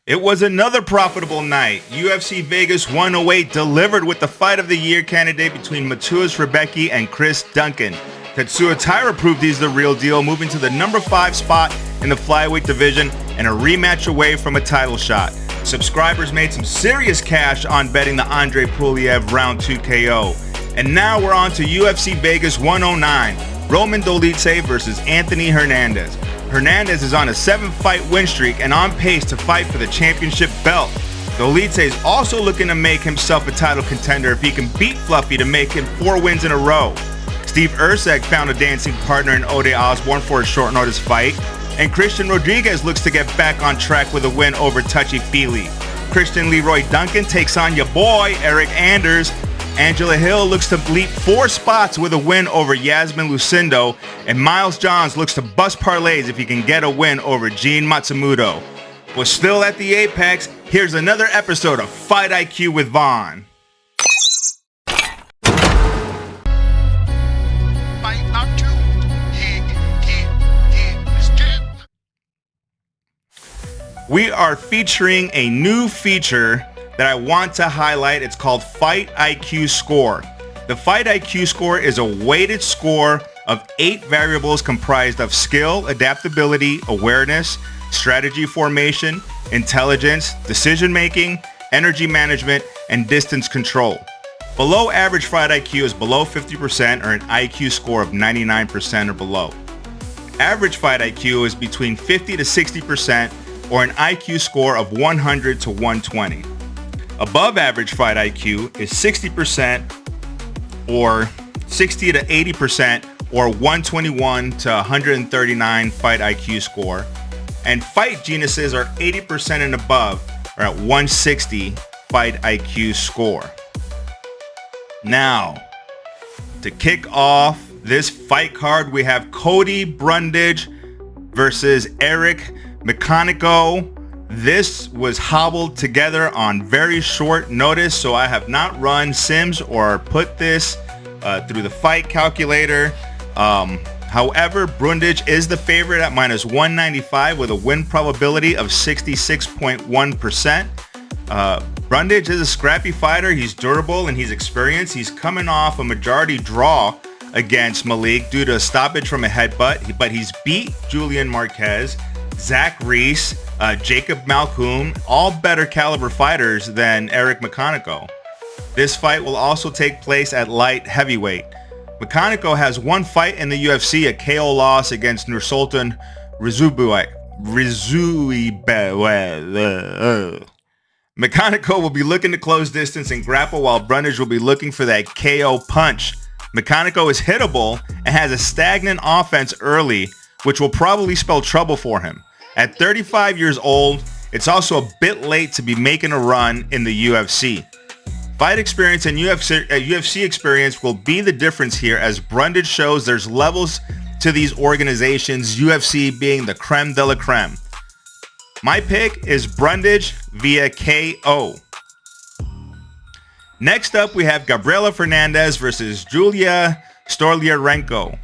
It was another profitable night. UFC Vegas 108 delivered with the fight of the year candidate between Mateusz Rebecki and Chris Duncan. Tetsuya Taira proved he's the real deal, moving to the number 5 spot in the flyweight division and a rematch away from a title shot. Subscribers made some serious cash on betting the Andre Pulev round 2 KO. And now we're on to UFC Vegas 109, Roman Dolidze versus Anthony Hernandez. Hernandez is on a 7-fight win streak and on pace to fight for the championship belt. Dolidze is also looking to make himself a title contender if he can beat Fluffy to make him 4 wins in a row. Steve Erceg found a dancing partner in Ode Osbourne for a short notice fight, and Christian Rodriguez looks to get back on track with a win over Touchy Fili. Christian Leroy Duncan takes on your boy Eric Anders. Angela Hill looks to leap 4 spots with a win over Yasmin Lucindo, and Miles Johns looks to bust parlays if he can get a win over Gene Matsumoto. We're still at the apex. Here's another episode of Fight IQ with Vaughn. We are featuring a new feature that I want to highlight. It's called Fight IQ Score. The Fight IQ Score is a weighted score of 8 variables comprised of skill, adaptability, awareness, strategy formation, intelligence, decision-making, energy management, and distance control. Below average Fight IQ is below 50% or an IQ score of 99% or below. Average Fight IQ is between 50 to 60% or an IQ score of 100 to 120. Above average Fight IQ is 60% or 60 to 80% or 121 to 139 Fight IQ score. And fight geniuses are 80% and above or at 160 Fight IQ score. Now, to kick off this fight card, we have Cody Brundage versus Eric McConico. This was hobbled together on very short notice, so I have not run sims or put this through the fight calculator. However, Brundage is the favorite at minus 195 with a win probability of 66.1%. Brundage is a scrappy fighter. He's durable and he's experienced. He's coming off a majority draw against Malik due to a stoppage from a headbutt, but he's beat Julian Marquez, Zach Reese, Jacob Malkoum, all better caliber fighters than Eric McConico. This fight will also take place at light heavyweight. McConico has 1 fight in the UFC, a KO loss against Nursultan Rizubue. McConico will be looking to close distance and grapple, while Brundage will be looking for that KO punch. McConico is hittable and has a stagnant offense early, which will probably spell trouble for him. At 35 years old, it's also a bit late to be making a run in the UFC. Fight experience and UFC experience will be the difference here, as Brundage shows there's levels to these organizations, UFC being the creme de la creme. My pick is Brundage via KO. Next up, we have Gabriela Fernandes versus Julia Stoliarenko.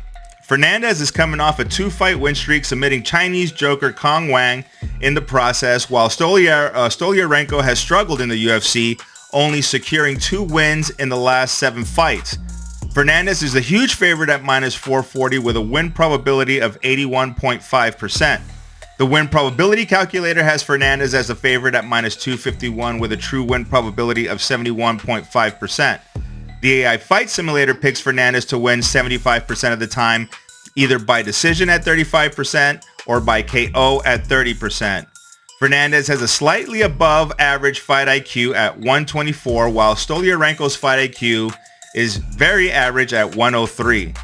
Fernandez is coming off a 2-fight win streak, submitting Chinese joker Kong Wang in the process, while Stoliarenko has struggled in the UFC, only securing 2 wins in the last 7 fights. Fernandez is a huge favorite at minus 440 with a win probability of 81.5%. The win probability calculator has Fernandez as a favorite at minus 251 with a true win probability of 71.5%. The AI Fight Simulator picks Fernandez to win 75% of the time, either by decision at 35% or by KO at 30%. Fernandez has a slightly above average fight IQ at 124, while Stoliarenko's fight IQ is very average at 103.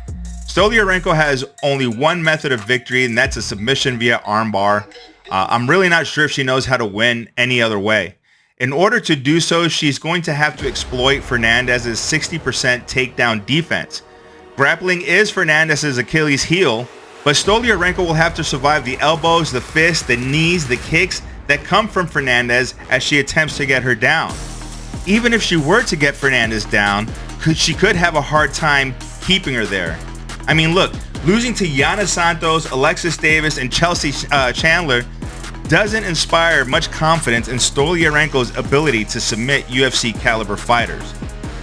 Stoliarenko has only one method of victory, and that's a submission via armbar. I'm really not sure if she knows how to win any other way. In order to do so, she's going to have to exploit Fernandez's 60% takedown defense. Grappling is Fernandez's Achilles heel, but Stoliarenko will have to survive the elbows, the fists, the knees, the kicks that come from Fernandez as she attempts to get her down. Even if she were to get Fernandez down, she could have a hard time keeping her there. I mean, look, losing to Yana Santos, Alexis Davis, and Chelsea Chandler doesn't inspire much confidence in Stoliarenko's ability to submit UFC caliber fighters.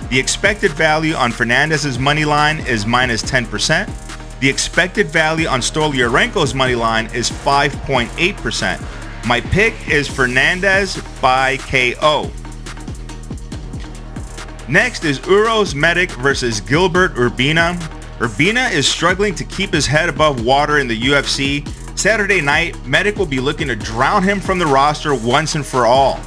The expected value on Fernandez's money line is minus 10%. The expected value on Stoliarenko's money line is 5.8%. My pick is Fernandes by KO. Next is Uros Medic versus Gilbert Urbina. Urbina is struggling to keep his head above water in the UFC. Saturday night, Medic will be looking to drown him from the roster once and for all.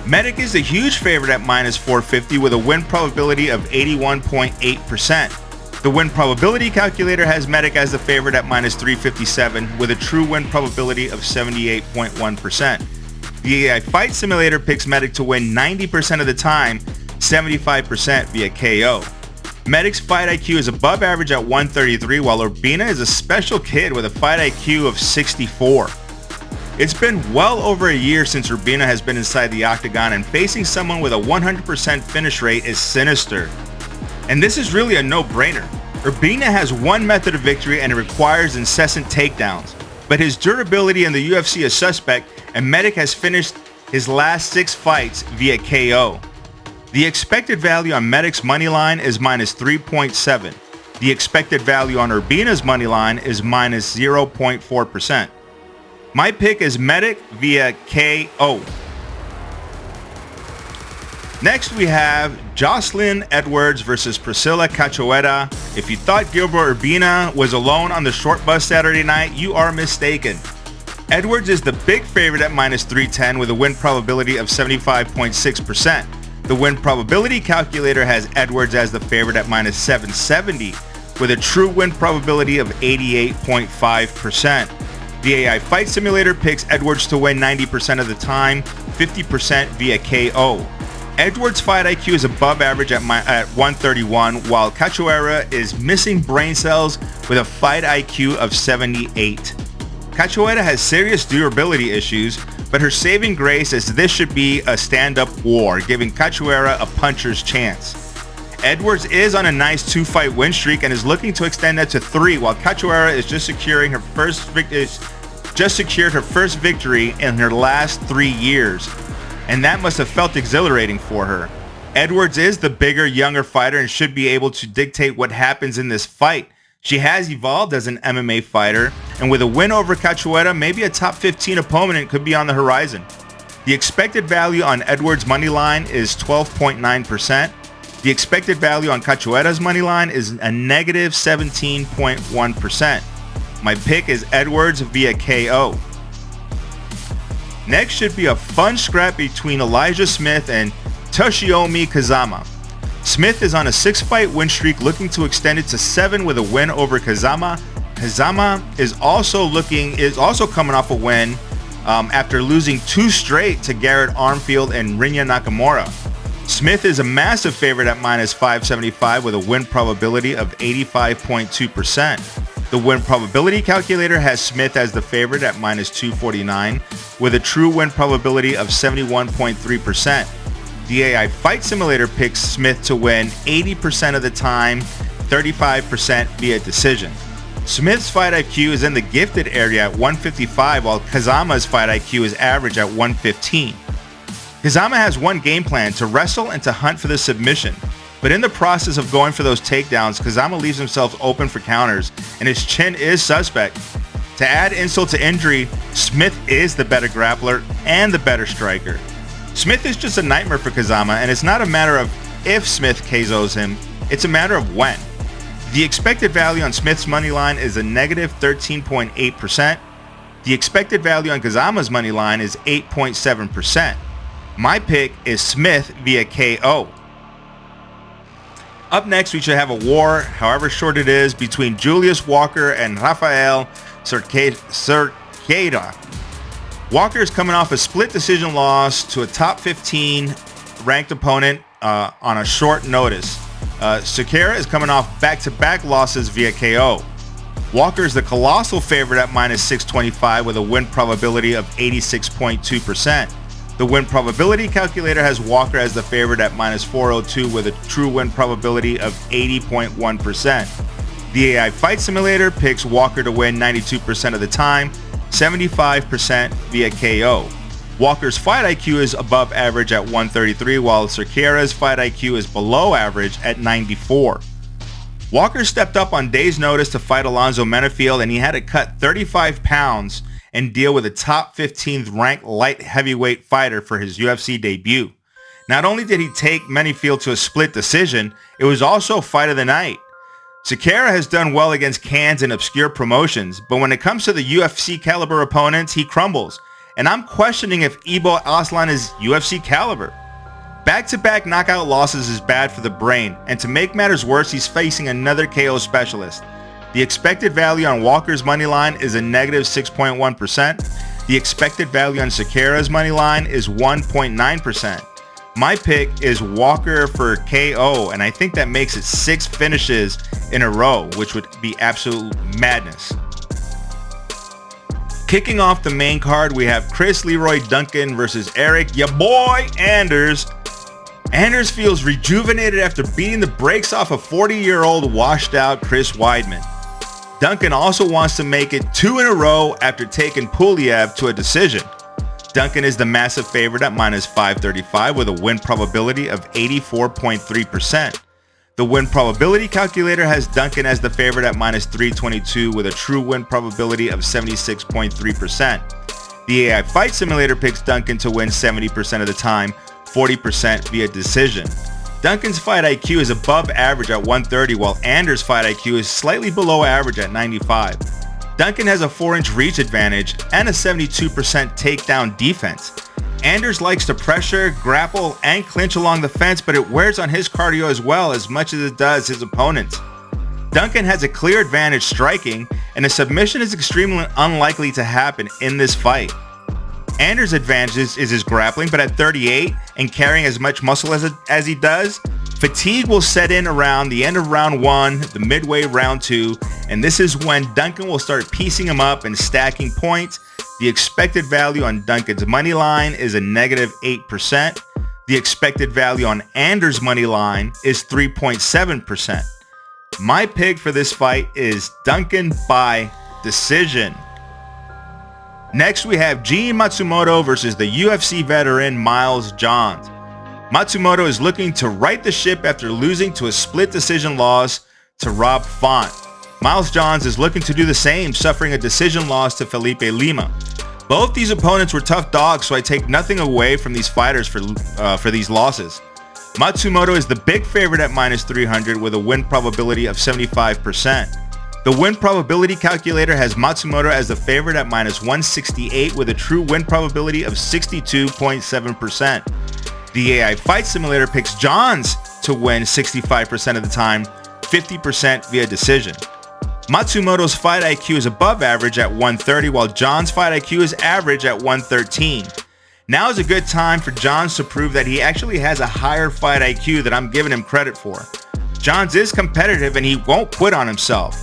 Medic is the huge favorite at minus 450 with a win probability of 81.8%. The win probability calculator has Medic as the favorite at minus 357 with a true win probability of 78.1%. The AI Fight Simulator picks Medic to win 90% of the time, 75% via KO. Medic's fight IQ is above average at 133, while Urbina is a special kid with a fight IQ of 64. It's been well over a year since Urbina has been inside the octagon, and facing someone with a 100% finish rate is sinister. And this is really a no-brainer. Urbina has one method of victory and it requires incessant takedowns, but his durability in the UFC is suspect, and Medic has finished his last 6 fights via KO. The expected value on Medic's money line is minus 3.7. The expected value on Urbina's money line is minus 0.4%. My pick is Medic via KO. Next we have Jocelyn Edwards versus Priscilla Cachoeira. If you thought Gilbert Urbina was alone on the short bus Saturday night, you are mistaken. Edwards is the big favorite at minus 310 with a win probability of 75.6%. The win probability calculator has Edwards as the favorite at minus 770 with a true win probability of 88.5%. The AI Fight Simulator picks Edwards to win 90% of the time, 50% via KO. Edwards' fight IQ is above average at 131, while Cachoeira is missing brain cells with a fight IQ of 78. Cachoeira has serious durability issues, but her saving grace is this should be a stand-up war, giving Cachoeira a puncher's chance. Edwards is on a nice 2-fight win streak and is looking to extend that to 3, while Cachoeira is just secured her first victory in her last 3 years, and that must have felt exhilarating for her. Edwards is the bigger, younger fighter and should be able to dictate what happens in this fight. She has evolved as an MMA fighter, and with a win over Cachoeira, maybe a top 15 opponent could be on the horizon. The expected value on Edwards' money line is 12.9%. The expected value on Cachoeira's money line is a negative 17.1%. My pick is Edwards via KO. Next should be a fun scrap between Elijah Smith and Toshiomi Kazama. Smith is on a 6-fight win streak, looking to extend it to 7 with a win over Kazama. Kazama is also coming off a win after losing 2 straight to Garrett Armfield and Rinya Nakamura. Smith is a massive favorite at minus 575 with a win probability of 85.2%. The win probability calculator has Smith as the favorite at minus 249 with a true win probability of 71.3%. The AI Fight Simulator picks Smith to win 80% of the time, 35% via decision. Smith's fight IQ is in the gifted area at 155, while Kazama's fight IQ is average at 115. Kazama has one game plan: to wrestle and to hunt for the submission. But in the process of going for those takedowns, Kazama leaves himself open for counters, and his chin is suspect. To add insult to injury, Smith is the better grappler and the better striker. Smith is just a nightmare for Kazama, and it's not a matter of if Smith KOs him, it's a matter of when. The expected value on Smith's money line is a negative 13.8%. The expected value on Kazama's money line is 8.7%. My pick is Smith via KO. Up next, we should have a war, however short it is, between Julius Walker and Rafael Cerqueira. Walker is coming off a split decision loss to a top 15 ranked opponent on a short notice. Cerqueira is coming off back-to-back losses via KO. Walker is the colossal favorite at minus 625 with a win probability of 86.2%. The win probability calculator has Walker as the favorite at minus 402 with a true win probability of 80.1%. The AI Fight Simulator picks Walker to win 92% of the time, 75% via KO. Walker's fight IQ is above average at 133, while Cerqueira's fight IQ is below average at 94. Walker stepped up on day's notice to fight Alonzo Menafield, and he had to cut 35 pounds and deal with a top 15th ranked light heavyweight fighter for his UFC debut. Not only did he take Menafield to a split decision, it was also fight of the night. Cerqueira has done well against cans and obscure promotions, but when it comes to the UFC caliber opponents, he crumbles. And I'm questioning if Ibo Aslan is UFC caliber. Back-to-back knockout losses is bad for the brain, and to make matters worse, he's facing another KO specialist. The expected value on Walker's money line is a negative 6.1%. The expected value on Cerqueira's money line is 1.9%. My pick is Walker for KO, and I think that makes it 6 finishes in a row, which would be absolute madness. Kicking off the main card, we have Chris Leroy Duncan versus Eric, ya boy, Anders. Anders feels rejuvenated after beating the brakes off a 40-year-old washed-out Chris Weidman. Duncan also wants to make it 2 in a row after taking Puliev to a decision. Duncan is the massive favorite at minus 535 with a win probability of 84.3%. The win probability calculator has Duncan as the favorite at minus 322 with a true win probability of 76.3%. The AI Fight Simulator picks Duncan to win 70% of the time, 40% via decision. Duncan's fight IQ is above average at 130, while Anders' fight IQ is slightly below average at 95. Duncan has a 4-inch reach advantage and a 72% takedown defense. Anders likes to pressure, grapple, and clinch along the fence, but it wears on his cardio as well as much as it does his opponents. Duncan has a clear advantage striking, and a submission is extremely unlikely to happen in this fight. Anders' advantage is his grappling, but at 38 and carrying as much muscle as he does, fatigue will set in around the end of round 1, the midway round 2, and this is when Duncan will start piecing him up and stacking points. The expected value on Duncan's money line is a negative 8%. The expected value on Anders' money line is 3.7%. My pick for this fight is Duncan by decision. Next, we have Gene Matsumoto versus the UFC veteran Miles Johns. Matsumoto is looking to right the ship after losing to a split decision loss to Rob Font. Miles Johns is looking to do the same, suffering a decision loss to Felipe Lima. Both these opponents were tough dogs, so I take nothing away from these fighters for these losses. Matsumoto is the big favorite at minus 300 with a win probability of 75%. The win probability calculator has Matsumoto as the favorite at minus 168 with a true win probability of 62.7%. The AI Fight Simulator picks Johns to win 65% of the time, 50% via decision. Matsumoto's fight IQ is above average at 130, while Johns' fight IQ is average at 113. Now is a good time for Johns to prove that he actually has a higher fight IQ than I'm giving him credit for. Johns is competitive and he won't quit on himself.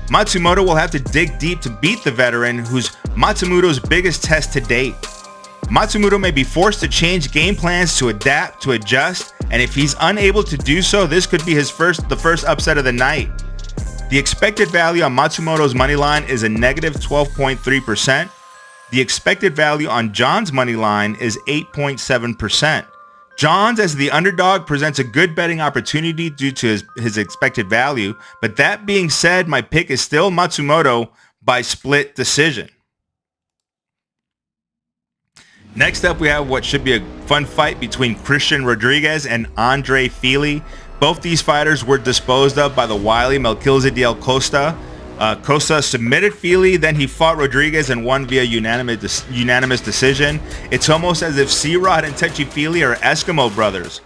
Matsumoto will have to dig deep to beat the veteran, who's Matsumoto's biggest test to date. Matsumoto may be forced to change game plans to adapt, to adjust, and if he's unable to do so, this could be the first upset of the night. The expected value on Matsumoto's money line is a negative 12.3%. The expected value on Johns' money line is 8.7%. Johns, as the underdog, presents a good betting opportunity due to his expected value, but that being said, my pick is still Matsumoto by split decision. Next up, we have what should be a fun fight between Christian Rodriguez and Andre Fili. Both these fighters were disposed of by the wily Melquizael Costa. Costa submitted Fili, then he fought Rodriguez and won via unanimous decision. It's almost as if C-Rod and Touchy Fili are Eskimo brothers.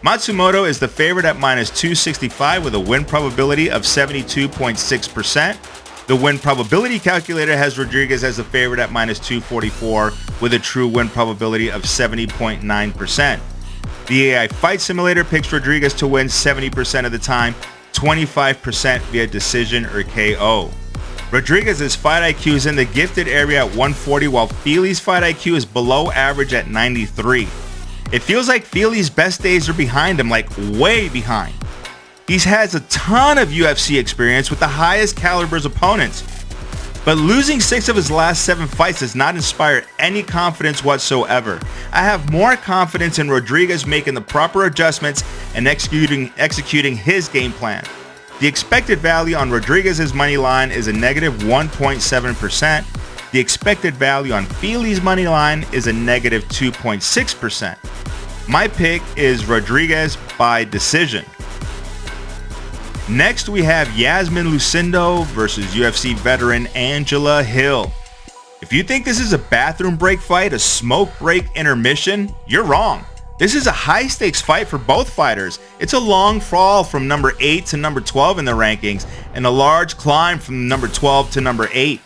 Matsumoto is the favorite at minus 265 with a win probability of 72.6%. The win probability calculator has Rodriguez as the favorite at minus 244 with a true win probability of 70.9%. The AI Fight Simulator picks Rodriguez to win 70% of the time, 25% via decision or KO. Rodriguez's fight IQ is in the gifted area at 140, while Fili's fight IQ is below average at 93. It feels like Fili's best days are behind him, like way behind. He has a ton of UFC experience with the highest caliber's opponents. but losing 6 of his last 7 fights does not inspire any confidence whatsoever. I have more confidence in Rodriguez making the proper adjustments and executing his game plan. The expected value on Rodriguez's money line is a negative 1.7%. The expected value on Fili's money line is a negative 2.6%. My pick is Rodriguez by decision. Next, we have Yasmin Lucindo versus UFC veteran Angela Hill. If you think this is a bathroom break fight, a smoke break intermission, you're wrong. This is a high-stakes fight for both fighters. It's a long fall from number 8 to number 12 in the rankings, and a large climb from number 12 to number 8.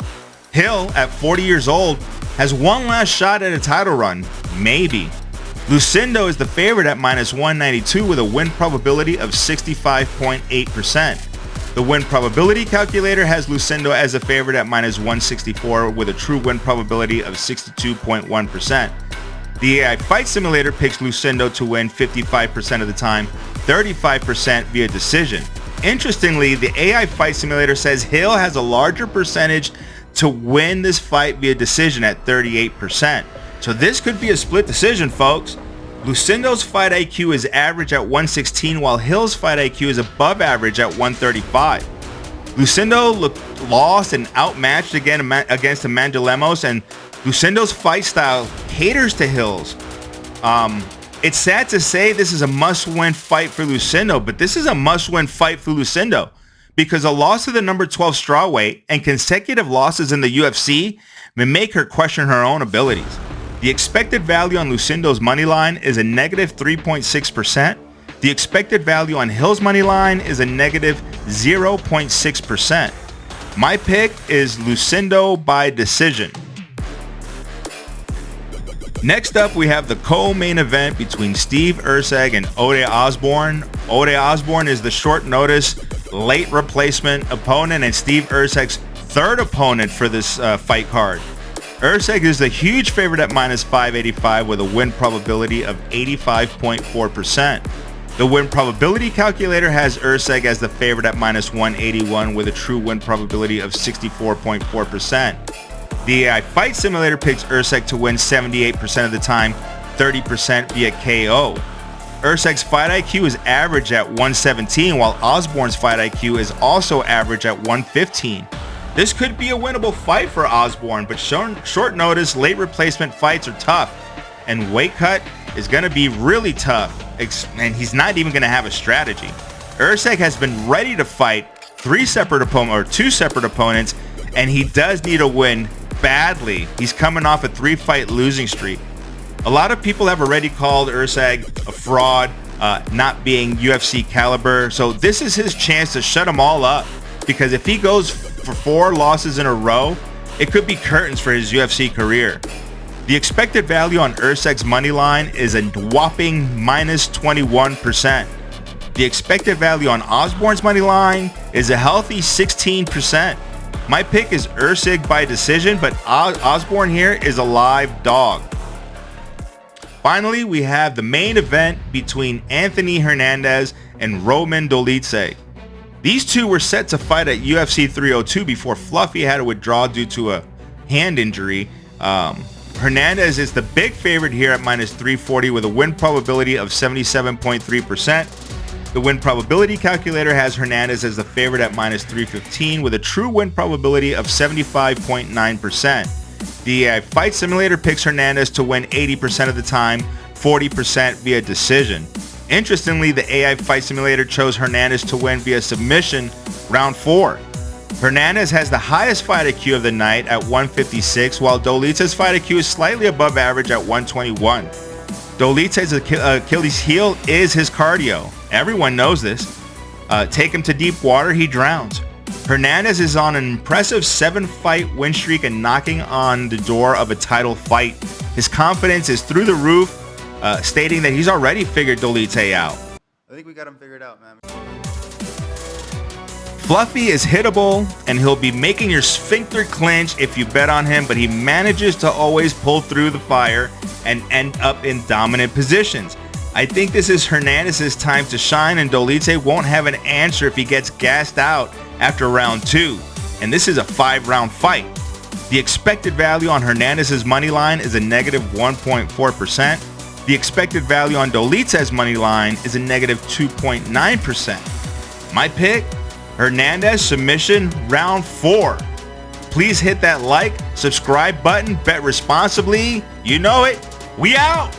Hill, at 40 years old, has one last shot at a title run. Maybe. Lucindo is the favorite at minus 192 with a win probability of 65.8%. The win probability calculator has Lucindo as a favorite at minus 164 with a true win probability of 62.1%. The AI Fight Simulator picks Lucindo to win 55% of the time, 35% via decision. Interestingly, the AI Fight Simulator says Hill has a larger percentage to win this fight via decision at 38%. So this could be a split decision, folks. Lucindo's fight IQ is average at 116, while Hill's fight IQ is above average at 135. Lucindo lost and outmatched again against Amanda Lemos, and Lucindo's fight style caters to Hill's. It's sad to say this is a must-win fight for Lucindo, but this is a must-win fight for Lucindo because a loss to the number 12 strawweight and consecutive losses in the UFC may make her question her own abilities. The expected value on Lucindo's money line is a negative 3.6%. The expected value on Hill's money line is a negative 0.6%. My pick is Lucindo by decision. Next up, we have the co-main event between Steve Erceg and Ode Osbourne. Ode Osbourne is the short notice, late replacement opponent and Steve Erceg's third opponent for this fight card. Erceg is the huge favorite at minus 585 with a win probability of 85.4%. The win probability calculator has Erceg as the favorite at minus 181 with a true win probability of 64.4%. The AI Fight Simulator picks Erceg to win 78% of the time, 30% via KO. Erceg's fight IQ is average at 117, while Osbourne's fight IQ is also average at 115. This could be a winnable fight for Osbourne, but short notice, late replacement fights are tough, and weight cut is going to be really tough, and he's not even going to have a strategy. Erceg has been ready to fight two separate opponents, and he does need a win badly. He's coming off a 3-fight losing streak. A lot of people have already called Erceg a fraud, not being UFC caliber, so this is his chance to shut them all up, because if he goes for 4 losses in a row, it could be curtains for his UFC career. The expected value on Erceg's money line is a whopping minus 21%. The expected value on Osbourne's money line is a healthy 16%. My pick is Erceg by decision, but Osbourne here is a live dog. Finally, we have the main event between Anthony Hernandez and Roman Dolidze. These two were set to fight at UFC 302 before Fluffy had to withdraw due to a hand injury. Hernandez is the big favorite here at minus 340 with a win probability of 77.3%. The win probability calculator has Hernandez as the favorite at minus 315 with a true win probability of 75.9%. The Fight Simulator picks Hernandez to win 80% of the time, 40% via decision. Interestingly, the AI Fight Simulator chose Hernandez to win via submission round 4. Hernandez has the highest fight IQ of the night at 156, while Dolidze's fight IQ is slightly above average at 121. Dolidze's Achilles heel is his cardio. Everyone knows this. Take him to deep water, he drowns. Hernandez is on an impressive 7-fight win streak and knocking on the door of a title fight. His confidence is through the roof, stating that he's already figured Dolidze out. I think we got him figured out, man. Fluffy is hittable, and he'll be making your sphincter clench if you bet on him, but he manages to always pull through the fire and end up in dominant positions. I think this is Hernandez's time to shine, and Dolidze won't have an answer if he gets gassed out after round 2. and this is a 5-round fight. The expected value on Hernandez's money line is a negative 1.4%. The expected value on Dolidze's money line is a negative 2.9%. My pick, Hernandez submission round 4. Please hit that like, subscribe button, bet responsibly. You know it. We out.